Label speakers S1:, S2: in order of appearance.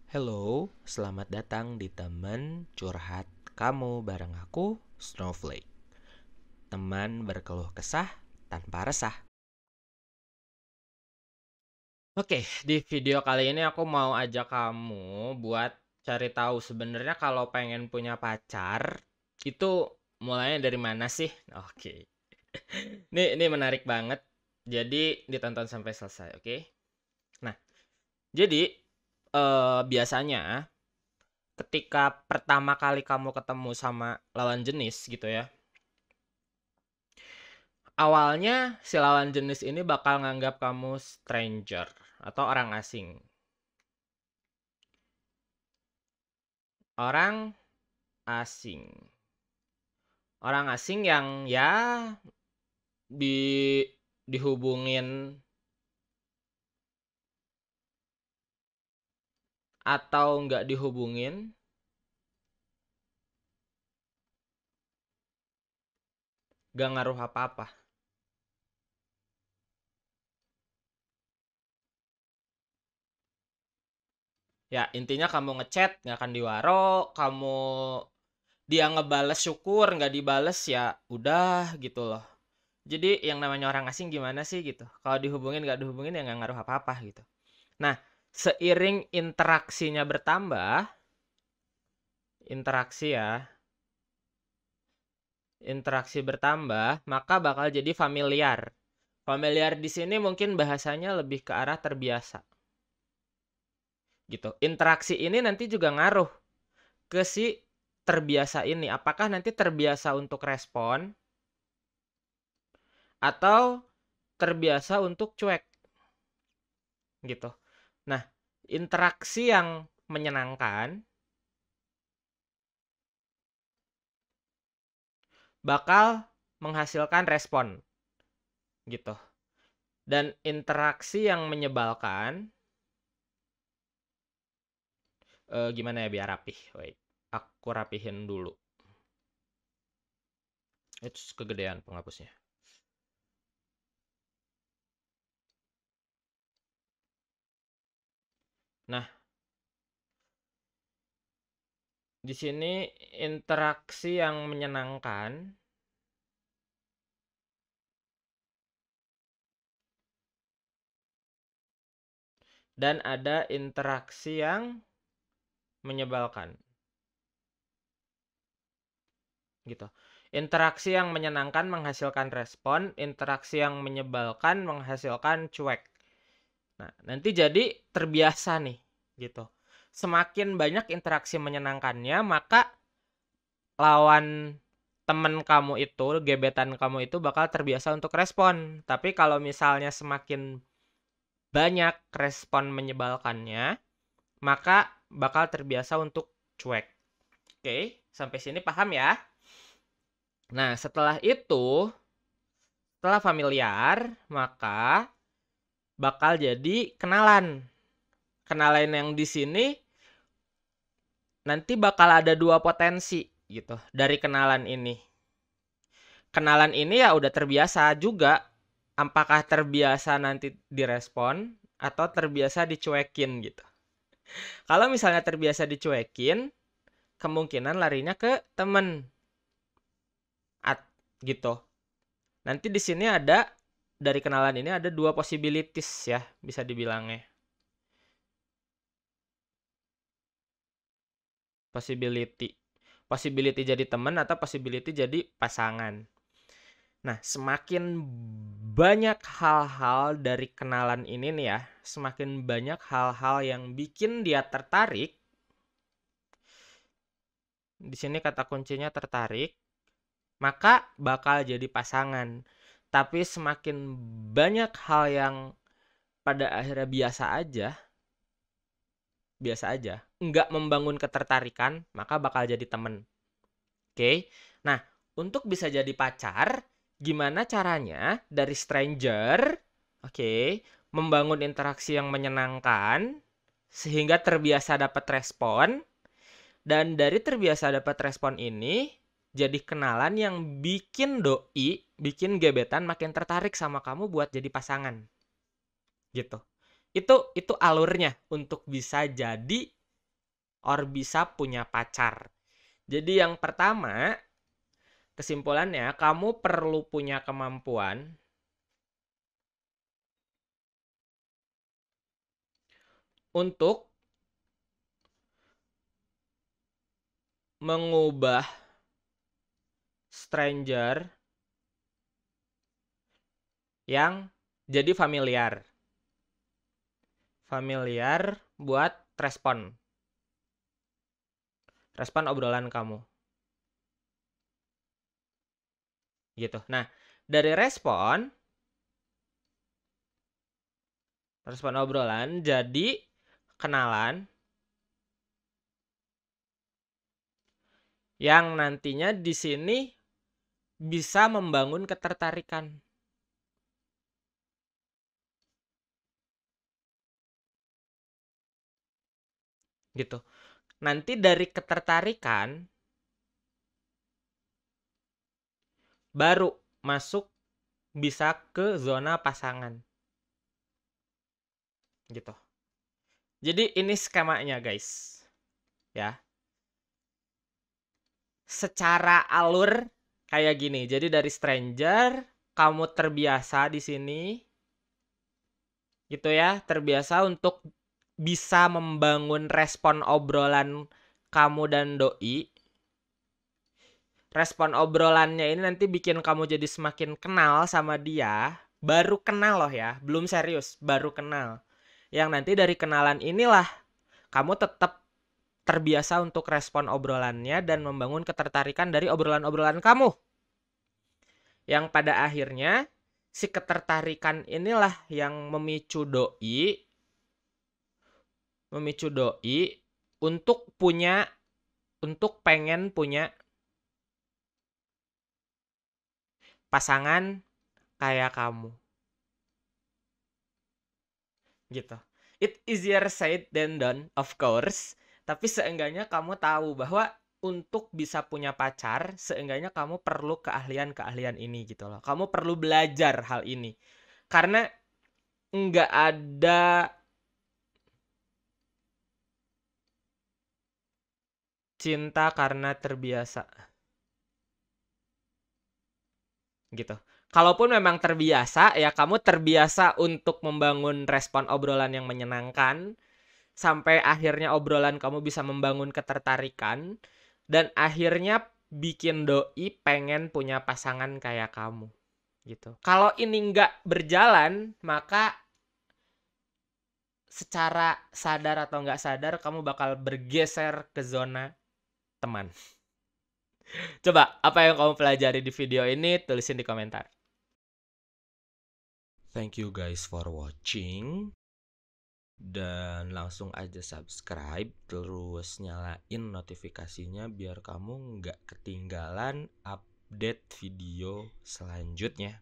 S1: Hello, selamat datang di teman curhat kamu bareng aku, Snowflake. Teman berkeluh kesah tanpa resah. Oke, di video kali ini aku mau ajak kamu buat cari tahu sebenarnya kalau pengen punya pacar itu mulainya dari mana sih? Oke. Ini menarik banget. Jadi ditonton sampai selesai, oke? Nah, jadi biasanya ketika pertama kali kamu ketemu sama lawan jenis gitu ya, awalnya si lawan jenis ini bakal nganggap kamu stranger atau orang asing. Orang asing. Orang asing yang ya di dihubungin atau nggak dihubungin nggak ngaruh apa-apa. Ya intinya kamu ngechat nggak akan diwaro, kamu dia ngebales syukur nggak dibales ya udah gitu loh. Jadi yang namanya orang asing gimana sih gitu. Kalau dihubungin nggak dihubungin ya nggak ngaruh apa-apa gitu. Nah, seiring interaksinya bertambah, interaksi ya, interaksi bertambah, maka bakal jadi familiar. Familiar di sini mungkin bahasanya lebih ke arah terbiasa. Gitu. Interaksi ini nanti juga ngaruh ke si terbiasa ini. Apakah nanti terbiasa untuk respon atau terbiasa untuk cuek? Gitu. Nah, interaksi yang menyenangkan bakal menghasilkan respon gitu. Dan interaksi yang menyebalkan gimana ya biar rapih. Wait, aku rapihin dulu. Itu kegedean penghapusnya. Nah, di sini interaksi yang menyenangkan dan ada interaksi yang menyebalkan. Gitu. Interaksi yang menyenangkan menghasilkan respon, interaksi yang menyebalkan menghasilkan cuek. Nah, nanti jadi terbiasa nih, gitu. Semakin banyak interaksi menyenangkannya, maka lawan temen kamu itu, gebetan kamu itu bakal terbiasa untuk respon. Tapi kalau misalnya semakin banyak respon menyebalkannya, maka bakal terbiasa untuk cuek. Oke, sampai sini paham ya? Nah, setelah itu, setelah familiar, maka bakal jadi kenalan. Kenalan yang di sini nanti bakal ada dua potensi gitu dari kenalan ini. Kenalan ini ya udah terbiasa juga. Apakah terbiasa nanti direspon atau terbiasa dicuekin gitu. Kalau misalnya terbiasa dicuekin, kemungkinan larinya ke temen. Gitu. Nanti di sini ada dari kenalan ini ada dua possibilities ya, bisa dibilangnya. Possibility. Possibility jadi teman atau possibility jadi pasangan. Nah, semakin banyak hal-hal dari kenalan ini nih ya, semakin banyak hal-hal yang bikin dia tertarik. Di sini kata kuncinya tertarik, maka bakal jadi pasangan. Tapi semakin banyak hal yang pada akhirnya biasa aja, nggak membangun ketertarikan, maka bakal jadi temen. Oke, nah untuk bisa jadi pacar, gimana caranya dari stranger, oke, membangun interaksi yang menyenangkan, sehingga terbiasa dapat respon, dan dari terbiasa dapat respon ini, jadi kenalan yang bikin doi, bikin gebetan makin tertarik sama kamu buat jadi pasangan. Gitu. Itu alurnya untuk bisa jadi or bisa punya pacar. Jadi yang pertama, kesimpulannya kamu perlu punya kemampuan untuk mengubah stranger yang jadi familiar. Familiar buat respon obrolan kamu. Gitu. Nah, dari respon obrolan jadi kenalan yang nantinya di sini bisa membangun ketertarikan. Gitu. Nanti dari ketertarikan baru masuk bisa ke zona pasangan. Gitu. Jadi ini skemanya, guys. Ya. Secara alur kayak gini. Jadi dari stranger, kamu terbiasa di sini. Gitu ya, terbiasa untuk bisa membangun respon obrolan kamu dan doi. Respon obrolannya ini nanti bikin kamu jadi semakin kenal sama dia. Baru kenal loh ya, belum serius, baru kenal. Yang nanti dari kenalan inilah kamu tetap terbiasa untuk respon obrolannya dan membangun ketertarikan dari obrolan-obrolan kamu. Yang pada akhirnya si ketertarikan inilah yang memicu doi untuk pengen punya pasangan kayak kamu. Gitu. It easier said than done, of course. Tapi seenggaknya kamu tahu bahwa untuk bisa punya pacar, seenggaknya kamu perlu keahlian-keahlian ini gitu loh. Kamu perlu belajar hal ini. Karena nggak ada cinta karena terbiasa. Gitu. Kalaupun memang terbiasa, ya kamu terbiasa untuk membangun respon obrolan yang menyenangkan, sampai akhirnya obrolan kamu bisa membangun ketertarikan, dan akhirnya bikin doi pengen punya pasangan kayak kamu. Gitu. Kalau ini nggak berjalan, maka secara sadar atau nggak sadar, kamu bakal bergeser ke zona teman. Coba, apa yang kamu pelajari di video ini, tulisin di komentar. Thank you guys for watching. Dan langsung aja subscribe, terus nyalain notifikasinya biar kamu nggak ketinggalan update video selanjutnya.